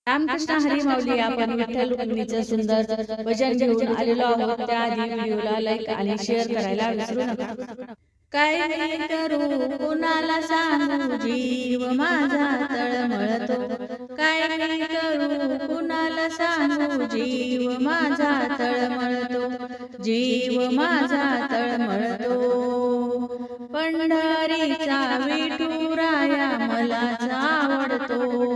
रामकृष्ण हरी माऊली. आपण विठ्ठल रुक्मिणीचं सुंदर भजन घेऊन आलेलो आहोत. त्याआधी व्हिडिओला लाईक आणि शेअर करायला विसरू नका. काय मी करू कुणाला सांगू, जीव माझा तळमळतो. काय मी करू कुणाला सांगू, जीव माझा तळमळतो. जीव माझा तळमळतो. पंढरीचा विठुराया मलाच आवडतो.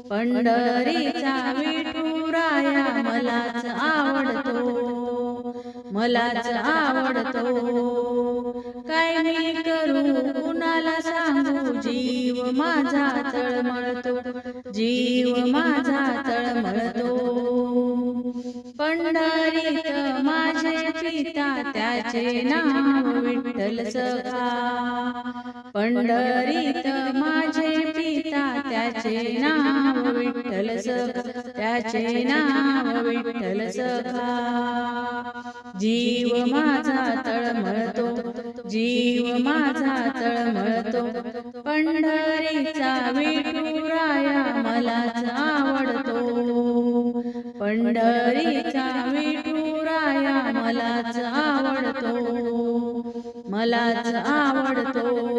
पंढरीचा विठुराया मलाच आवडतो. मलाच आवडतो. काय मी करू कुणाला सांगू, जीव माझा तळमळतो. जीव माझा तळमळतो. पंढरीत माझे पिता त्याचे नाव विठ्ठल सखा. पंढरीत माझे पिता त्याचे नाव विठ्ठल सखा. त्याचे नाव विठ्ठल सखा. जीव माझा तळमळतो. जीव माझा तळमळतो. पंढरीचा विठुराया मलाच आवडतो. पंढरीचा विठुराया मलाच आवडतो. मलाच आवडतो.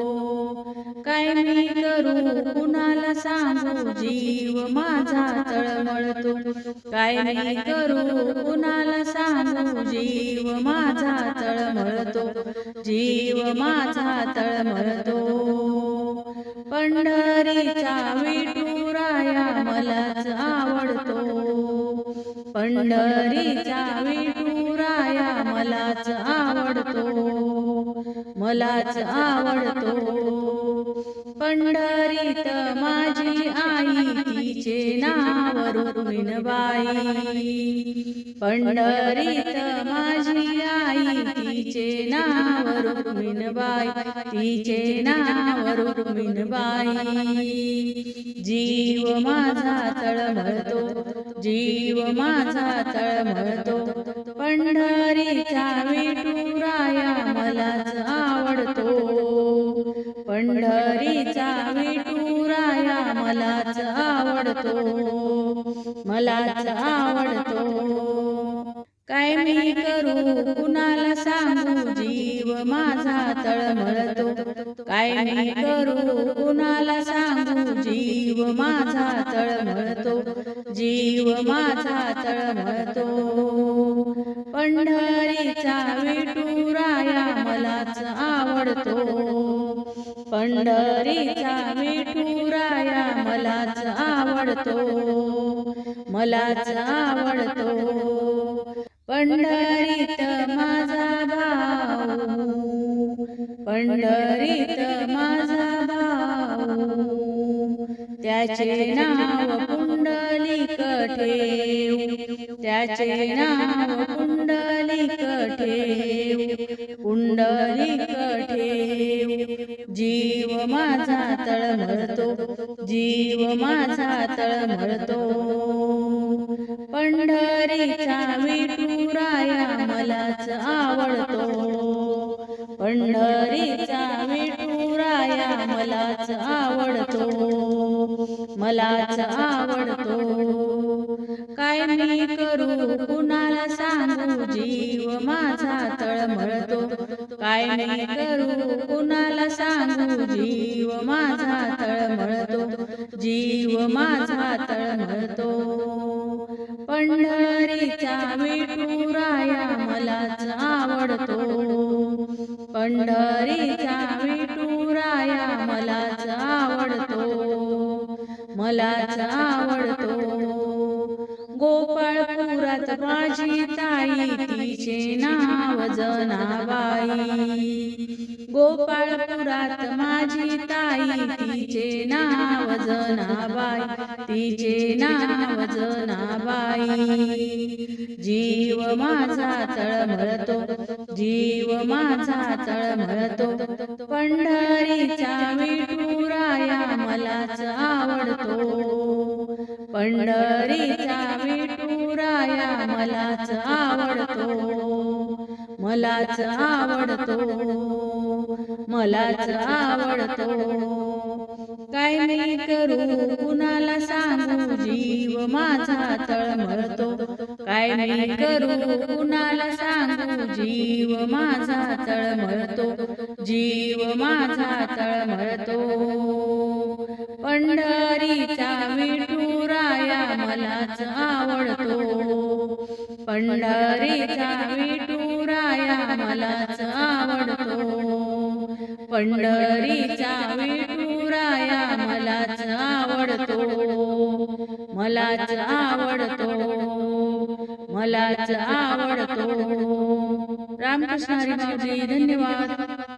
काय मी करू कुणाला सांगू, जीव माझा तळमळतो. काय मी करू कुणाला सांगू, जीव माझा तळमळतो. जीव माझा तळमळतो. पंढरीचा विठुराया मलाच आवडतो. पंढरीचा विठुराया मलाच आवडतो. मलाच आवडतो. पंढरीत माझी आई तिचे नाव रुक्मिणबाई. पंढरीत माझी आई तिचे नाव रुक्मिणबाई. तिचे नाव रुक्मिणबाई. जीव माझा तळमळतो. जीव माझा तळमळतो. पंढरीचा विठुराया मलाच आवडतो. पंढरीचा विठुराया मलाच आवडतो. मलाच आवडतो. काय मी करू कुणाला सांगू, जीव माझा तळमळतो. काय मी करू कुणाला सांगू, जीव माझा तळमळतो. जीव माझा तळमळतो. पंढरीचा विठुराया मलाच आवडतो. पंढरीचा विठुराया मलाच आवडतो. मलाच आवडतो. पंढरीत माझा भाऊ. पंढरीत माझा भाऊ. त्याचे नाव पुंडलिक ठेव. त्याचे नाव पुंडलिक ठेव. पुंडलिक ठेव. जीव माझा तळमळतो. जीव माझा तळमळतो. पंढरीचा विठुराया मलाच आवडतो. पंढरीचा विठुराया मलाच आवडतो. मलाच आवडतो. काय मी करू कुणाला सांगू, जीव माझा तळमळतो. काय मी करू कुणाला सांगू, जीव माझा तळमळतो. जीव माझा तळमळतो. पंढरीचा विठुराया मलाच आवडतो. पंढरीचा विठुराया मलाच आवडतो. मलाच आवडतो. गोपाळपुरात माझी ताई तिचे नाव जनाबाई. गोपाळपुरात माझी ताई तिचे नाव जनाबाई. तिचे नाव जनाबाई. जीव माझा तळमळतो. जीव माझा तळमळतो. पंढरीचा विठुराया मलाच आवडतो. पंढरीचा विठुराया मलाच आवडतो. मलाच आवडतो. मलाच आवडतो. काय मी करू कुणाला सांगू जीव माझा तळमळतो काय मी करू कुणाला सांगू जीव माझा तळमळतो जीव माझा तळमळतो पंढरीचा विठुराया मलाच आवडतो पंढरीचा विठुराया मलाच आवडतो पंढरीचा विठुराया मलाच आवडतो मलाच आवडतो मलाच आवडतो रामकृष्ण हरी माऊली धन्यवाद।